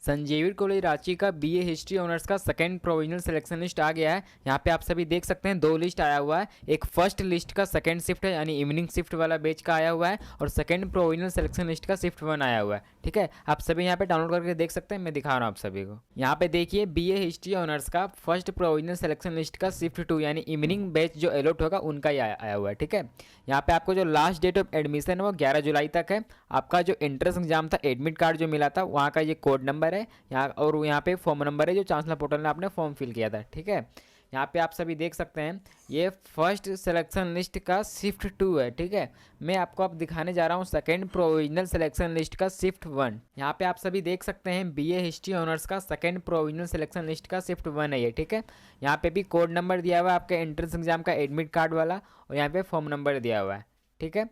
संजीविर college Ranchi का BA history honours का second provisional selection list आ गया है। यहाँ पे आप सभी देख सकते हैं दो लिस्ट आया हुआ है। एक फर्स्ट लिस्ट का सेकंड शिफ्ट है यानी इवनिंग शिफ्ट वाला बैच का आया हुआ है और सेकंड प्रोविजनल सिलेक्शन लिस्ट का शिफ्ट 1 आया हुआ है। ठीक है, आप सभी यहाँ पे डाउनलोड करके देख सकते हैं। मैं दिखा रहा हूँ आप सभी को। यहाँ पे देखिए बीए हिस्ट्री ऑनर्स का फर्स्ट प्रोविजनल सिलेक्शन लिस्ट का शिफ्ट 2 यानी इवनिंग बैच जो अलॉट होगा उनका ही आया हुआ है। ठीक है, यहाँ पे आपको जो लास्ट डेट ऑफ एडमिशन है वो 11 जुलाई तक है। आपका जो एंट्रेंस एग्जाम था, एडमिट कार्ड जो मिला था, वहाँ का ये कोड नंबर है यहाँ, और यहाँ पे फॉर्म नंबर है जो चांसलर पोर्टल में आपने फॉर्म फिल किया था। ठीक है, यहाँ पे आप सभी देख सकते हैं ये फर्स्ट सिलेक्शन लिस्ट का शिफ्ट 2 है। ठीक है, मैं आपको अब दिखाने जा रहा हूँ सेकंड प्रोविजनल सिलेक्शन लिस्ट का शिफ्ट 1। यहाँ पे आप सभी देख सकते हैं बीए हिस्ट्री ऑनर्स का सेकंड प्रोविजनल सिलेक्शन लिस्ट का शिफ्ट 1 है ये। ठीक है, यहाँ पे भी कोड नंबर दिया हुआ है आपके एंट्रेंस एग्जाम का एडमिट कार्ड वाला, और यहाँ पे फॉर्म नंबर दिया हुआ है। ठीक है,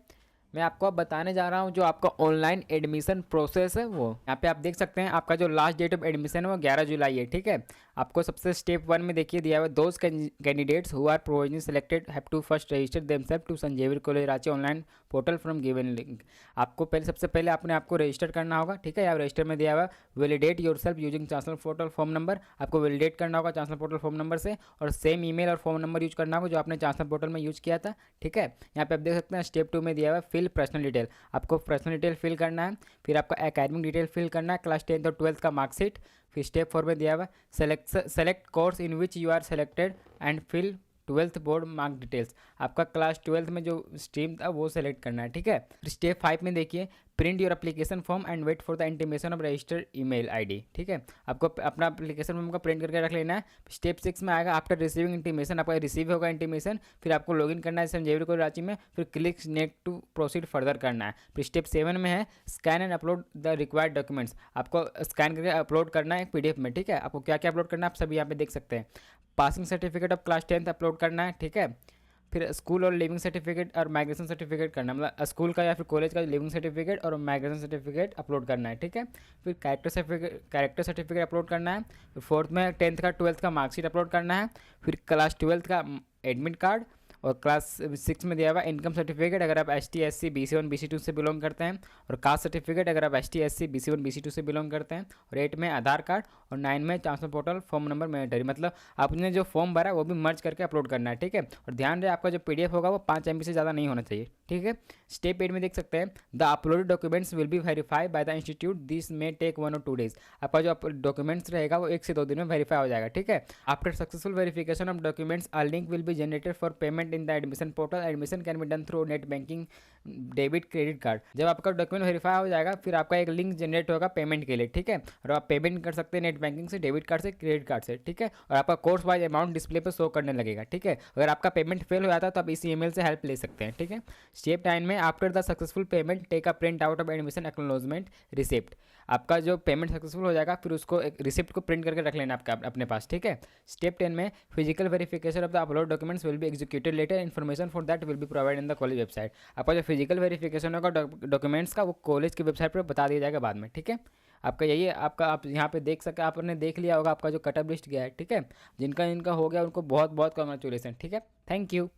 मैं आपको अब बताने जा रहा हूँ जो आपका ऑनलाइन एडमिशन प्रोसेस है वो। यहाँ पे आप देख सकते हैं आपका जो लास्ट डेट ऑफ एडमिशन है वो 11 जुलाई है। ठीक है, आपको सबसे स्टेप 1 में देखिए दिया हुआ है those candidates who are provisionally selected have to first register themselves to Sanjeevir college Ranchi online portal from given link. आपको सबसे पहले आपने आपको रजिस्टर करना होगा। ठीक है, यहाँ रजिस्टर में दिया हुआ है validate yourself using chancellor portal form number. आपको वैलिडेट करना होगा चांसलर पोर्टल फॉर्म नंबर से, और सेम ईमेल और फॉर्म नंबर यूज करना होगा जो आपने चांसलर पोर्टल में यूज किया था। ठीक है, यहाँ पे आप देख सकते हैं स्टेप 2 में दिया हुआ है फिल पर्सनल डिटेल। आपको पर्सनल डिटेल फिल करना है, फिर आपका एकेडमिक डिटेल फिल करना है, क्लास 10th और 12th का मार्कशीट। फिर स्टेप 4 में दिया हुआ है select course in which you are selected and fill 12th board mark details. आपका क्लास 12th में जो स्ट्रीम था वो सेलेक्ट करना है। ठीक है, स्टेप 5 में देखिए print your application form and wait for the intimation of registered email ID. ठीक है, आपको अपना एप्लीकेशन फॉर्म का प्रिंट करके रख लेना है। स्टेप 6 में आएगा आफ्टर रिसीविंग इंटीमेशन, आपका रिसीव होगा इंटीमेशन, फिर आपको लॉगिन करना है संजीविर कॉलेज रांची में, फिर click next to proceed further करना है। फिर स्टेप 7 में है scan and upload the required documents. आपको स्कैन करके अपलोड करना है एक पीडीएफ में। ठीक है, आपको क्या क्या अपलोड करना है आप सभी यहाँ पे देख सकते हैं। Passing certificate of class 10th upload करना है। ठीक है, फिर स्कूल और लिविंग सर्टिफिकेट और माइग्रेशन सर्टिफिकेट करना है, मतलब स्कूल का या फिर कॉलेज का लिविंग सर्टिफिकेट और माइग्रेशन सर्टिफिकेट अपलोड करना है। ठीक है, फिर कैरेक्टर सर्टिफिकेट अपलोड करना है। फिर 4th में 10th का 12th का मार्कशीट अपलोड करना है। फिर क्लास 12th का एडमिट कार्ड, और क्लास 6 में दिया हुआ इनकम सर्टिफिकेट अगर आप ST SC BC1 BC2 से बिलोंग करते हैं, और कास्ट सर्टिफिकेट अगर आप ST SC BC1 BC2 से बिलोंग करते हैं, और 8 में आधार कार्ड, और 9 में transfer portal form number mandatory, मतलब आपने जो फॉर्म भरा वो भी मर्ज करके अपलोड करना है। ठीक है, और ध्यान रहे आपका जो PDF होगा वो 5 MB से ज़्यादा नहीं होना चाहिए। ठीक है, स्टेप 8 में देख सकते हैं the uploaded documents will be verified by the institute, this में टेक 1 or 2 days। आपका जो डॉक्यूमेंट्स रहेगा वो 1 से 2 दिन में वेरीफाई हो जाएगा। ठीक है, after successful verification of documents a link will be generated for payment in the admission portal. Admission can be done through net banking, debit, credit card. जब आपका डॉक्यूमेंट वेरीफाई हो जाएगा फिर आपका एक लिंक जनरेट होगा पेमेंट के लिए। ठीक है, और आप पेमेंट कर सकते हैं नेट बैंकिंग से, डेबिट कार्ड से, क्रेडिट कार्ड से। ठीक है, और आपका कोर्स वाइज अमाउंट डिस्प्ले पर शो करने लगेगा। ठीक है, अगर आपका पेमेंट फेल हो जाता है तो आप इसी ईमेल से हेल्प ले सकते हैं। ठीक है, स्टेप 9 में after the successful payment take a print out of admission acknowledgement receipt. आपका जो पेमेंट सक्सेसफुल हो जाएगा फिर उसको एक रिसिप्ट को प्रिंट करके रख लेना आपका अपने पास। ठीक है, स्टेप 10 में physical verification of the upload documents will be executed later, information for that will be provide in the college website. आपका जो फिजिकल वेरिफिकेशन होगा डॉक्यूमेंट्स का वो कॉलेज की वेबसाइट पर बता दिया जाएगा बाद में। ठीक है, आपका यही है आपका, आप यहाँ पे देख सके, आपने देख लिया होगा आपका जो कटअप लिस्ट गया है। ठीक है, जिनका हो गया उनको बहुत बहुत कॉन्ग्रेचुलेसन। ठीक है, थैंक यू।